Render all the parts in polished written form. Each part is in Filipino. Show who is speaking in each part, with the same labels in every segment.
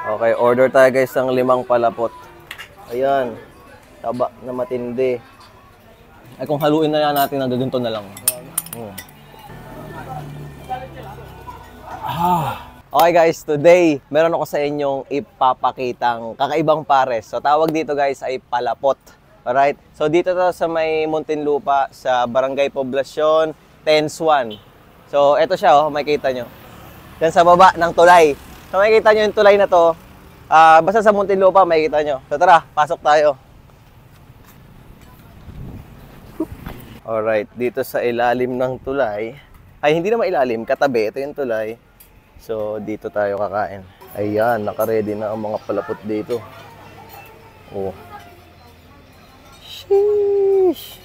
Speaker 1: Okay, order tayo guys ng 5 palapot. Ayan. Taba na matindi. Ay kung haluin na yan natin, nagaganto na lang. Okay guys, today meron ako sa inyong ipapakitang kakaibang pares. So tawag dito guys ay palapot. Alright? So dito to sa may Muntinlupa sa Barangay Poblacion, Tenswan. So eto siya oh, makikita nyo. Yan sa baba ng tulay. So makikita nyo yung tulay na to. Basta sa Muntinlupa makikita nyo. So tara, pasok tayo. Alright, dito sa ilalim ng tulay. Ay, hindi naman ilalim, katabi. Ito yung tulay. So, dito tayo kakain. Ayan, naka-ready na ang mga palapot dito. Oh. Sheesh!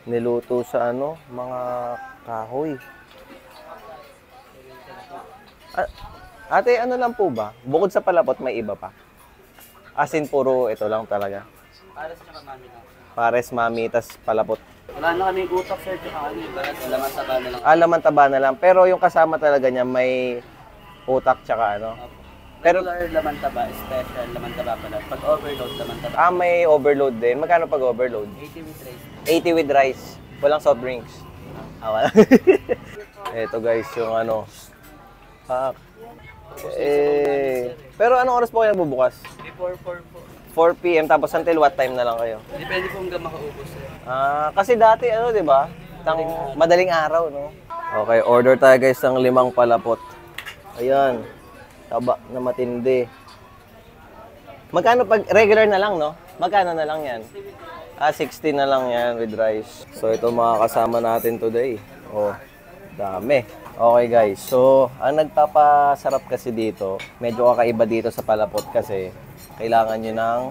Speaker 1: Niluto sa ano, mga kahoy. Ate, ano lang po ba? Bukod sa palapot, may iba pa? As in, puro ito lang talaga.
Speaker 2: Pares tsaka mami lang.
Speaker 1: Pares, mami, tas palapot.
Speaker 2: Wala na kaming utak, sir, tsaka laman taba na lang.
Speaker 1: Laman taba na lang. Pero yung kasama talaga niya may utak tsaka ano. Pero
Speaker 2: regular laman taba, special laman taba pala. Pag overload, laman taba.
Speaker 1: may overload din. Magkano pag overload?
Speaker 2: 80 with rice.
Speaker 1: 80 with rice. Walang soft drinks. Wala. Ito guys, yung ano. Pero anong oras po kayo bubukas?
Speaker 2: Before 4 po.
Speaker 1: 4 PM tapos until what time na lang kayo?
Speaker 2: Depende po hanggang makaubos, sir.
Speaker 1: Kasi dati ano, 'di ba? Madaling araw, no? Okay, order tayo guys ng 5 palapot. Ayan. Taba na matindi. Magkano pag regular na lang, no? Magkano na lang 'yan? 60 na lang 'yan with rice. So ito mga kasama natin today. Oh, dami. Okay guys. So, ang nagpapasarap kasi dito, medyo kakaiba dito sa palapot kasi kailangan nyo ng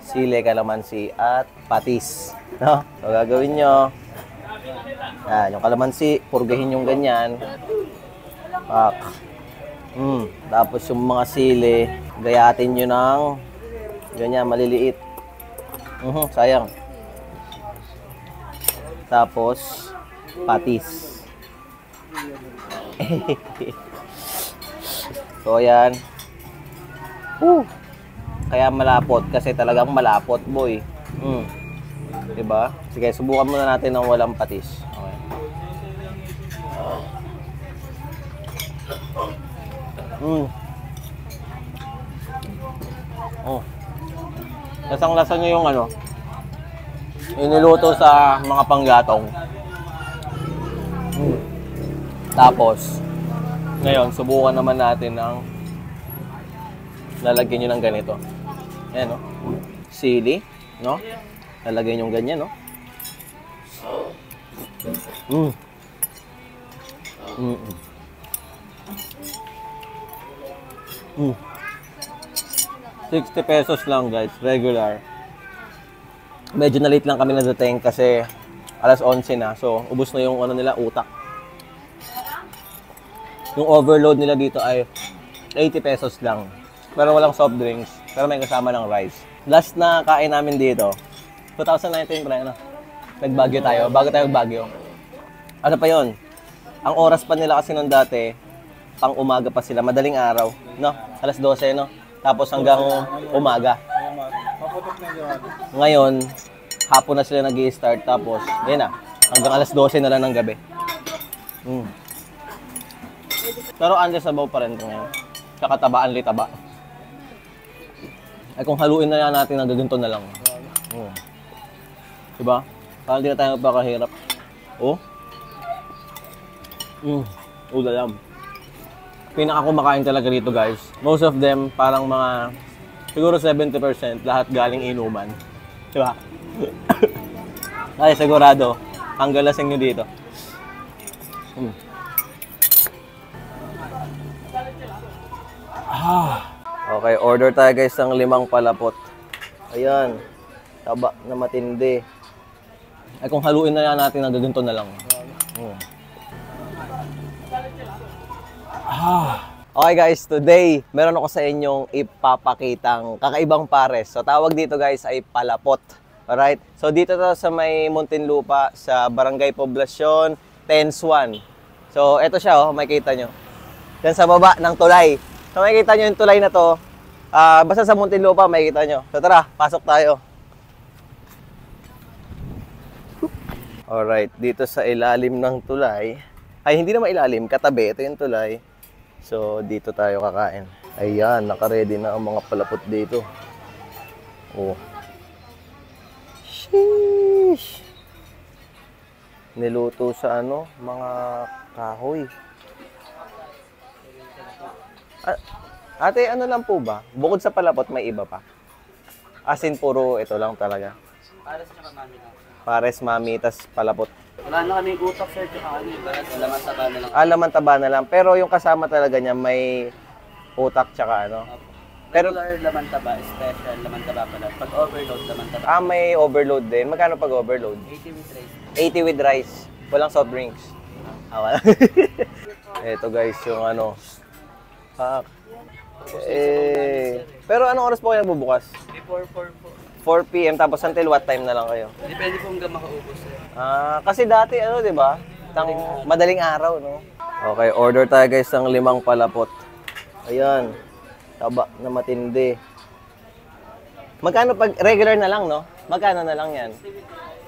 Speaker 1: sili, kalamansi, at patis. No? So, gagawin nyo. Yan, yung kalamansi, purgahin yung ganyan. Pak. Tapos yung mga sili, gayatin nyo ng ganyan, maliliit. Sayang. Tapos, patis. So, ayan. Kaya malapot kasi talagang malapot, boy. Diba? Sige, subukan muna natin ng walang patis. Okay. Lasang-lasa nyo yung ano, iniluto sa mga panggatong. Tapos, ngayon, subukan naman natin ng lalagyan nyo ng ganito. Ayan, no? Sili, no? Lalagyan nyo ganyan, no? 60 pesos lang, guys. Regular. Medyo na late lang kami nadating kasi alas 11 na. So, ubos na yung ano nila, utak. Yung overload nila dito ay 80 pesos lang. Pero walang soft drinks. Pero may kasama ng rice. Last na kain namin dito, 2019 pre, ano? Nag-Baguio tayo. Bago tayo Baguio. Ano pa yon? Ang oras pa nila kasi nung dati, pang umaga pa sila. Madaling araw. No? Alas 12, no? Tapos hanggang umaga. Ngayon, hapon na sila nag-i-start. Tapos, yun na. Hanggang alas 12 na lang ng gabi. Pero undesabaw pa rin ito ngayon. Tsaka tabaan litaba. Ay kung haluin na yan natin, nagaganto na lang. Diba? Parang hindi na tayo magpakahirap. Ulalam. Pinakakumakain talaga dito guys. Most of them, parang mga, siguro 70% lahat galing inuman. Diba? Ay sigurado, ang galasing nyo dito. Okay, order tayo guys ng 5 palapot. Ayan. Taba na matindi. Ay kung haluin na yan natin, nagaganto na lang. Okay guys, today meron ako sa inyong ipapakitang kakaibang pares. So tawag dito guys ay palapot. Alright? So dito to sa may Muntinlupa sa Barangay Poblacion, Tenswan. So eto siya oh, makikita nyo. Yan sa baba ng tulay. So makikita nyo yung tulay na to. Basta sa Muntinlupa makikita nyo. So tara, pasok tayo. Alright, dito sa ilalim ng tulay. Ay, hindi naman ilalim, katabi. Ito yung tulay. So dito tayo kakain. Ayan, naka-ready na ang mga palapot dito. Oh. Sheesh! Niluto sa mga kahoy. Ate, ano lang po ba? Bukod sa palapot, may iba pa? As in, puro ito lang talaga.
Speaker 2: Pares tsaka mami lang.
Speaker 1: Pares, mami, tas palapot.
Speaker 2: Wala na kaming utak, sir, tsaka laman taba na lang.
Speaker 1: Laman taba na lang. Pero yung kasama talaga niya, may utak tsaka Pero,
Speaker 2: Regular laman taba, special laman taba pala. Pag overload, laman taba.
Speaker 1: may overload din. Magkano pag overload?
Speaker 2: 80 with rice.
Speaker 1: 80 with rice. Walang soft drinks. Wala. Ito guys, yung Pak. Pero anong oras po kayo nagbubukas?
Speaker 2: Before 4 po.
Speaker 1: 4 p.m. tapos until what time na lang kayo?
Speaker 2: Depende po hanggang makaubos, sir.
Speaker 1: Kasi dati di ba? Madaling araw, no? Okay, order tayo guys ng 5 palapot. Ayan. Taba na matindi. Magkano pag regular na lang, no? Magkano na lang yan?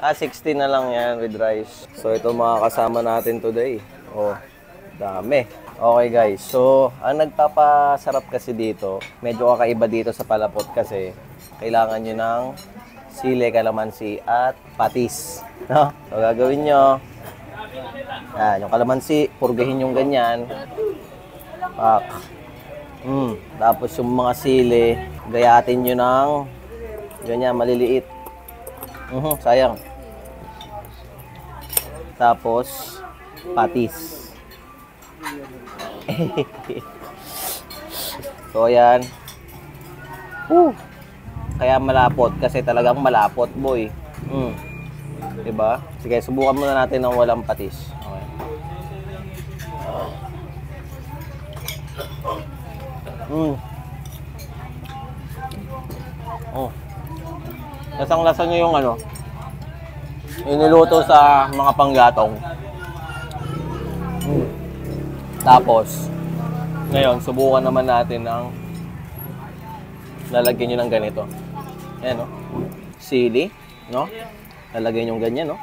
Speaker 1: 60 na lang yan with rice. So ito mga kasama natin today. Oh, dami. Okay guys, so ang nagpapasarap kasi dito, medyo kakaiba dito sa palapot kasi kailangan nyo ng sili, kalamansi at patis. No? So gagawin nyo, yan, yung kalamansi, purgahin yung ganyan. Pak. Tapos yung mga sili, gayatin nyo ng ganyan, maliliit. Sayang. Tapos, patis. So, ayan. Kaya malapot kasi talagang malapot, boy. Diba? Sige, subukan muna natin ng walang patis. Okay. Lasang-lasa nyo yung yung niluto sa mga panggatong. Tapos, ngayon, subukan naman natin ng lalagyan nyo ng ganito. Ayan, no? Sili, no? Lalagyan nyo ganyan, no?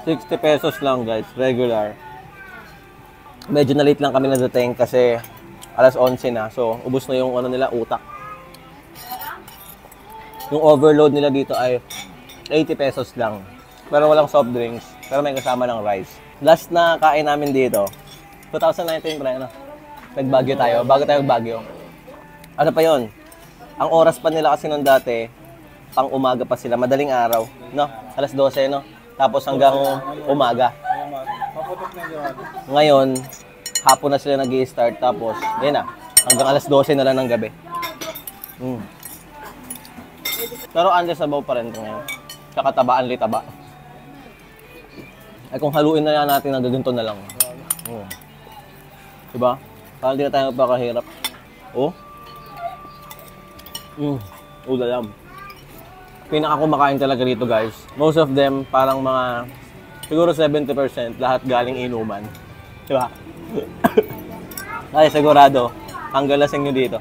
Speaker 1: 60 pesos lang, guys. Regular. Medyo na late lang kami nadating kasi alas 11 na. So, ubos na yung nila, utak. Yung overload nila dito ay 80 pesos lang. Pero walang soft drinks. Pero may kasama ng rice. Last na kain namin dito, 2019 pre, Nagbagyo tayo. Bago tayo Baguio. Ano pa yon? Ang oras pa nila kasi nung dati, pang umaga pa sila. Madaling araw. No? Alas 12, no? Tapos hanggang umaga. Ngayon, hapon na sila nag-i-start. Tapos, yun na. Hanggang alas 12 na lang ng gabi. Pero under sabaw pa rin ito ngayon. Tsaka tabaan taba. Ay kung haluin na natin, nagaganto na lang. Diba? Parang hindi na tayo magpakahirap. Ulalam. Pinakakumakain talaga dito guys. Most of them, parang mga, siguro 70% lahat galing inuman. Diba? Ay, sigurado, ang galasing nyo dito.